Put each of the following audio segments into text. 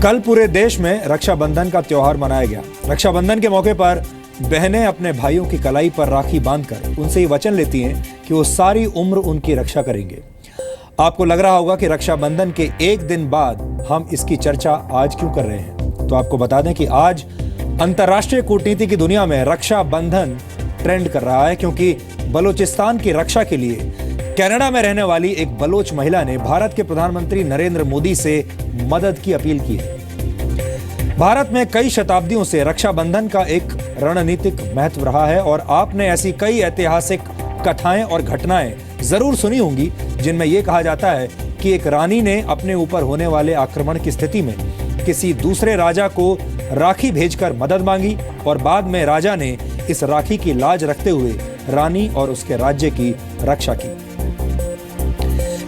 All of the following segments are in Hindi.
कल पूरे देश में रक्षाबंधन का त्योहार मनाया गया। रक्षाबंधन के मौके पर बहनें अपने भाइयों की कलाई पर राखी बांधकर उनसे ये वचन लेती हैं कि वो सारी उम्र उनकी रक्षा करेंगे। आपको लग रहा होगा कि रक्षाबंधन के एक दिन बाद हम इसकी चर्चा आज क्यों कर रहे हैं, तो आपको बता दें कि आज अंतर्राष्ट्रीय कूटनीति की दुनिया में रक्षाबंधन ट्रेंड कर रहा है, क्योंकि बलूचिस्तान की रक्षा के लिए कनाडा में रहने वाली एक बलोच महिला ने भारत के प्रधानमंत्री नरेंद्र मोदी से मदद की अपील की है। भारत में कई शताब्दियों से रक्षाबंधन का एक रणनीतिक महत्व रहा है और आपने ऐसी कई ऐतिहासिक कथाएं और घटनाएं जरूर सुनी होंगी जिनमें यह कहा जाता है कि एक रानी ने अपने ऊपर होने वाले आक्रमण की स्थिति में किसी दूसरे राजा को राखी भेजकर मदद मांगी और बाद में राजा ने इस राखी की लाज रखते हुए रानी और उसके राज्य की रक्षा की।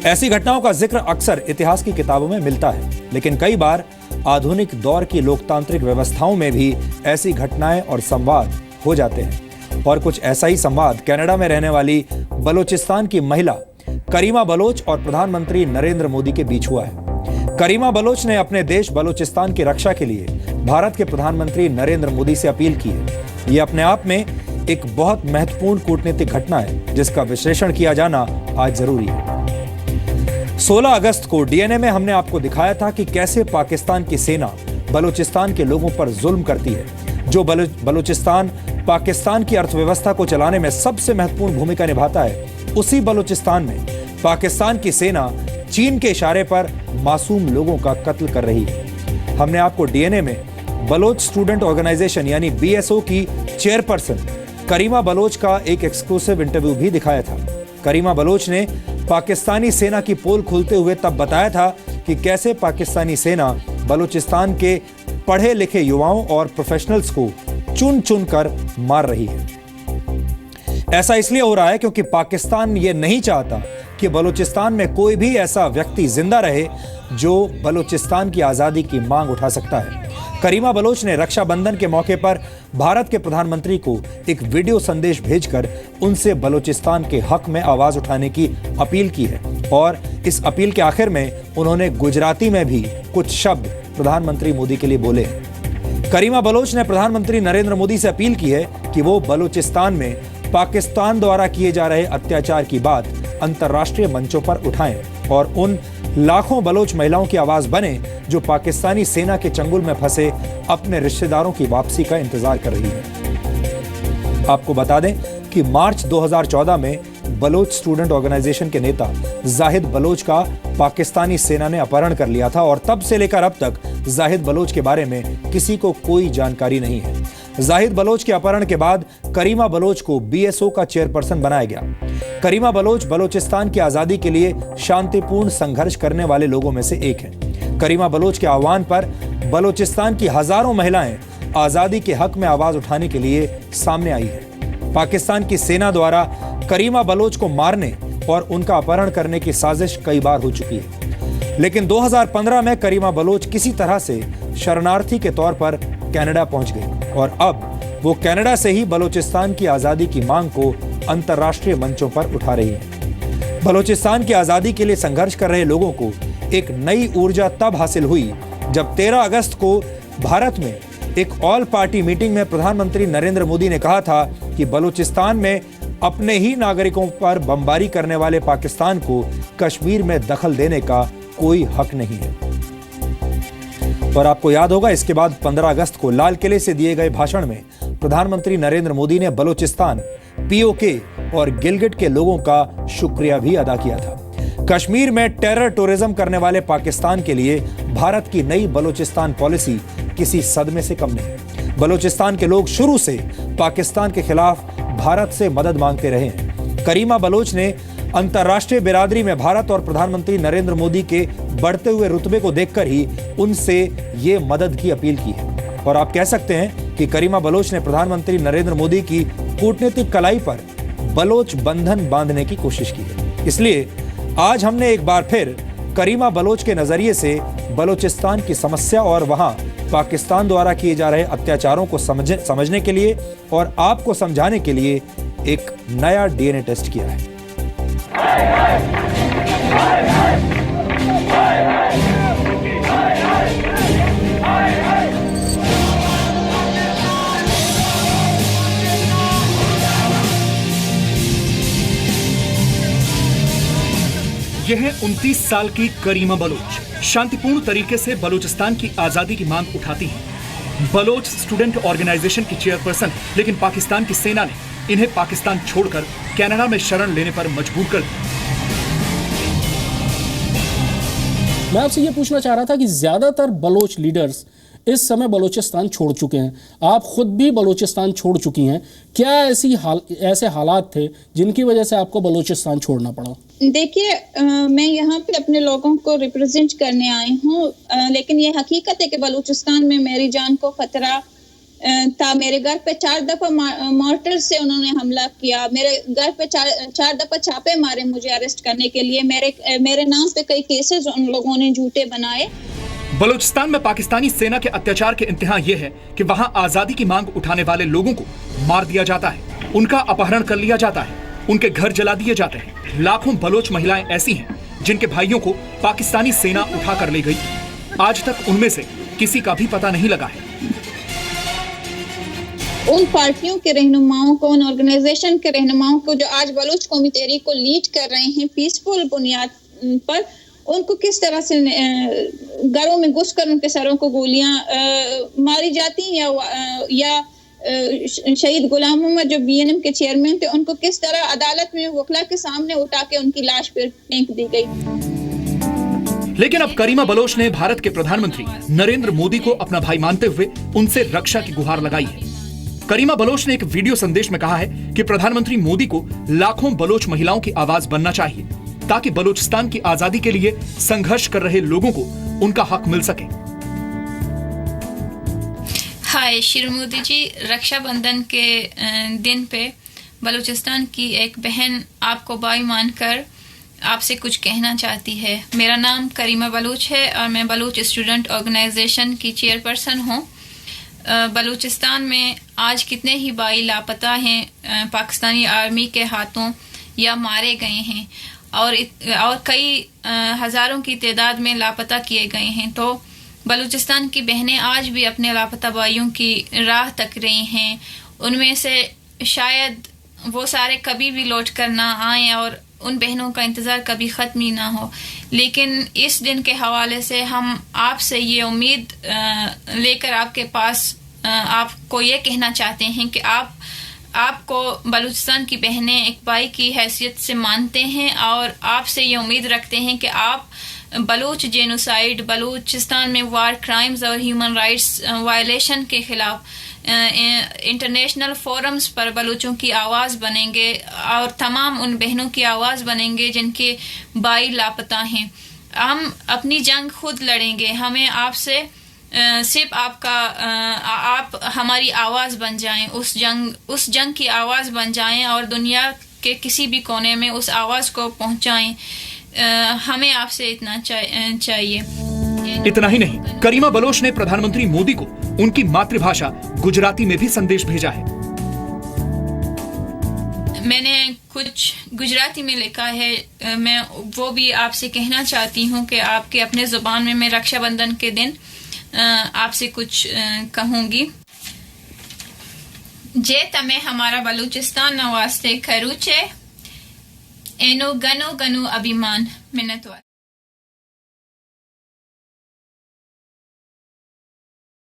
ऐसी घटनाओं का जिक्र अक्सर इतिहास की किताबों में मिलता है, लेकिन कई बार आधुनिक दौर की लोकतांत्रिक व्यवस्थाओं में भी ऐसी घटनाएं और संवाद हो जाते हैं। और कुछ ऐसा ही संवाद कनाडा में रहने वाली बलूचिस्तान की महिला करीमा बलोच और प्रधानमंत्री नरेंद्र मोदी के बीच हुआ है। करीमा बलोच ने अपने देश बलूचिस्तान की रक्षा के लिए भारत के प्रधानमंत्री नरेंद्र मोदी से अपील की है। ये अपने आप में एक बहुत महत्वपूर्ण कूटनीतिक घटना है जिसका विश्लेषण किया जाना आज जरूरी है। 16 अगस्त को डीएनए में हमने आपको दिखाया था कि कैसे पाकिस्तान की सेना बलूचिस्तान के लोगों पर जुल्म करती है। जो बलूचिस्तान पाकिस्तान की अर्थव्यवस्था को चलाने में सबसे महत्वपूर्ण भूमिका निभाता है, उसी बलूचिस्तान में पाकिस्तान की सेना चीन के इशारे पर मासूम लोगों का कत्ल कर रही है। हमने आपको डीएनए में बलोच स्टूडेंट ऑर्गेनाइजेशन यानी बीएसओ की चेयरपर्सन करीमा बलोच का एक एक्सक्लूसिव इंटरव्यू भी दिखाया था। करीमा बलोच ने पाकिस्तानी सेना की पोल खोलते हुए तब बताया था कि कैसे पाकिस्तानी सेना बलूचिस्तान के पढ़े लिखे युवाओं और प्रोफेशनल्स को चुन चुन कर मार रही है। ऐसा इसलिए हो रहा है क्योंकि पाकिस्तान ये नहीं चाहता कि बलूचिस्तान में कोई भी ऐसा व्यक्ति जिंदा रहे जो बलूचिस्तान की आजादी की मांग उठा सकता है। करीमा बलोच ने रक्षाबंधन के मौके पर भारत के प्रधानमंत्री को एक वीडियो संदेश भेजकर उनसे बलूचिस्तान के हक में आवाज उठाने की अपील की है और इस अपील के आखिर में उन्होंने गुजराती में भी कुछ शब्द प्रधानमंत्री मोदी के लिए बोले हैं। करीमा बलोच ने प्रधानमंत्री नरेंद्र मोदी से अपील की है कि वो बलूचिस्तान में पाकिस्तान द्वारा किए जा रहे अत्याचार की बात अंतर्राष्ट्रीय मंचों पर उठाएं और उन लाखों बलोच महिलाओं की आवाज बने जो पाकिस्तानी सेना के चंगुल में फंसे अपने रिश्तेदारों की वापसी का इंतजार कर रही है। आपको बता दें कि मार्च 2014 में बलोच स्टूडेंट ऑर्गेनाइजेशन के नेता जाहिद बलोच का पाकिस्तानी सेना ने अपहरण कर लिया था और तब से लेकर अब तक जाहिद बलोच के बारे में किसी को कोई जानकारी नहीं है। जाहिद बलोच के अपहरण के बाद करीमा बलोच को बीएसओ का चेयरपर्सन बनाया गया। करीमा बलोच बलूचिस्तान की आजादी के लिए शांतिपूर्ण संघर्ष करने वाले लोगों में से एक है। करीमा बलोच के आह्वान पर बलूचिस्तान की हजारों महिलाएं आजादी के हक में आवाज उठाने के लिए सामने आई है। पाकिस्तान की सेना द्वारा करीमा बलोच को मारने और उनका अपहरण करने की साजिश कई बार हो चुकी है, लेकिन 2015 में करीमा बलोच किसी तरह से शरणार्थी के तौर पर कनाडा पहुंच गई और अब वो कनाडा से ही बलूचिस्तान की आजादी की मांग को अंतर्राष्ट्रीय मंचों पर उठा रही है। बलूचिस्तान की आजादी के लिए संघर्ष कर रहे लोगों को एक नई ऊर्जा तब हासिल हुई जब 13 अगस्त को भारत में एक ऑल पार्टी मीटिंग में प्रधानमंत्री नरेंद्र मोदी ने कहा था कि बलूचिस्तान में अपने ही नागरिकों पर बमबारी करने वाले पाकिस्तान को कश्मीर में दखल देने का कोई हक नहीं है। और आपको याद होगा, इसके बाद 15 अगस्त को लाल किले से दिए गए भाषण में प्रधानमंत्री नरेंद्र मोदी ने बलूचिस्तान, पीओके और गिलगिट के लोगों का शुक्रिया भी अदा किया था। कश्मीर में टेरर टूरिज्म करने वाले पाकिस्तान के लिए भारत की नई बलूचिस्तान पॉलिसी किसी सदमे से कम नहीं। बलूचिस्तान के लोग शुरू से पाकिस्तान के खिलाफ भारत से मदद मांगते रहे हैं। करीमा बलोच ने अंतर्राष्ट्रीय बिरादरी में भारत और प्रधानमंत्री नरेंद्र मोदी के बढ़ते हुए रुतबे को देखकर ही उनसे ये मदद की अपील की है। और आप कह सकते हैं कि करीमा बलोच ने प्रधानमंत्री नरेंद्र मोदी की कूटनीतिक कलाई पर बलोच बंधन बांधने की कोशिश की है। इसलिए आज हमने एक बार फिर करीमा बलोच के नजरिए से बलूचिस्तान की समस्या और वहां पाकिस्तान द्वारा किए जा रहे अत्याचारों को समझने के लिए और आपको समझाने के लिए एक नया डीएनए टेस्ट किया है। यह है 29 साल की करीमा बलोच। शांतिपूर्ण तरीके से बलूचिस्तान की आजादी की मांग उठाती हैं। बलोच स्टूडेंट ऑर्गेनाइजेशन की चेयरपर्सन, लेकिन पाकिस्तान की सेना ने इन्हें पाकिस्तान छोड़कर कनाडा में शरण लेने पर मजबूर कर दिया। मैं आपसे ये पूछना चाह रहा था कि ज्यादातर बलोच लीडर्स इस समय बलूचिस्तान छोड़ चुके हैं, आप खुद भी बलूचिस्तान छोड़ चुकी हैं। क्या ऐसे हालात थे जिनकी वजह से आपको बलूचिस्तान छोड़ना पड़ा? देखिए, मैं यहाँ पे अपने लोगों को रिप्रेजेंट करने आई हूँ, लेकिन ये हकीकत है कि बलूचिस्तान में मेरी जान को खतरा था। मेरे घर पे 4 दफा मॉर्टर से उन्होंने हमला किया। मेरे घर पे 4 दफा छापे मारे मुझे अरेस्ट करने के लिए। मेरे नाम पे कई केसेस उन लोगों ने झूठे बनाए। बलूचिस्तान में पाकिस्तानी सेना के अत्याचार के इंतहा यह है कि वहां आजादी की मांग उठाने वाले लोगों को मार दिया जाता है, उनका अपहरण कर लिया जाता है, उनके घर जला दिए जाते हैं। लाखों बलोच महिलाएं ऐसी हैं जिनके भाइयों को पाकिस्तानी सेना उठा कर ले गई। आज तक उनमें से किसी का भी पता नहीं लगा है। उन पार्टियों के रहनुमाओं को, उन ऑर्गेनाइजेशन के रहनुमाओं को जो आज बलूच कौमी तहरीक को लीड कर रहे हैं पीसफुल बुनियाद पर, उनको किस तरह से घरों में घुसकर उनके सरों को गोलियां मारी जाती या शहीद गुलाम मोहम्मद जो बीएनएम के चेयरमैन थे, उनको किस तरह अदालत में वकला के सामने उठा के उनकी लाश पर फेंक दी गई। लेकिन अब करीमा बलोच ने भारत के प्रधानमंत्री नरेंद्र मोदी को अपना भाई मानते हुए उनसे रक्षा की गुहार लगाई है। करीमा बलोच ने एक वीडियो संदेश में कहा है कि प्रधानमंत्री मोदी को लाखों बलोच महिलाओं की आवाज बनना चाहिए ताकि बलूचिस्तान की आजादी के लिए संघर्ष कर रहे लोगों को उनका हक मिल सके। हाय श्री मोदी जी, रक्षाबंधन के दिन पे बलूचिस्तान की एक बहन आपको भाई मानकर आपसे कुछ कहना चाहती है। मेरा नाम करीमा बलूच है और मैं बलूच स्टूडेंट ऑर्गेनाइजेशन की चेयरपर्सन हूँ। बलूचिस्तान में आज कितने ही भाई लापता हैं, पाकिस्तानी आर्मी के हाथों या मारे गए हैं और कई हज़ारों की तादाद में लापता किए गए हैं। तो बलूचिस्तान की बहनें आज भी अपने लापता भाइयों की राह तक रही हैं। उनमें से शायद वो सारे कभी भी लौट कर ना आएँ और उन बहनों का इंतज़ार कभी ख़त्म ही ना हो। लेकिन इस दिन के हवाले से हम आपसे ये उम्मीद लेकर आपके पास आपको ये कहना चाहते हैं कि आपको बलूचिस्तान की बहनें एक भाई की हैसियत से मानते हैं और आपसे ये उम्मीद रखते हैं कि आप बलूच जेनोसाइड, बलूचिस्तान में वार क्राइम्स और ह्यूमन राइट्स वायलेशन के खिलाफ इंटरनेशनल फोरम्स पर बलूचों की आवाज़ बनेंगे और तमाम उन बहनों की आवाज़ बनेंगे जिनके भाई लापता हैं। हम अपनी जंग खुद लड़ेंगे। हमें आपसे सिर्फ आप हमारी आवाज़ बन जाएं, उस जंग की आवाज़ बन जाएं और दुनिया के किसी भी कोने में उस आवाज़ को पहुंचाएं। हमें आपसे इतना चाहिए। इतना ही नहीं, करीमा बलोच ने प्रधानमंत्री मोदी को उनकी मातृभाषा गुजराती में भी संदेश भेजा है। मैंने कुछ गुजराती में लिखा है, मैं वो भी आपसे कहना चाहती हूँ कि आपके अपने ज़ुबान में मैं रक्षाबंधन के दिन आपसे कुछ कहूँगी। जे तमे हमारा बलूचिस्तान नवास्ते खरूचे एनो गनो गनो अभिमान मिन्नतवार।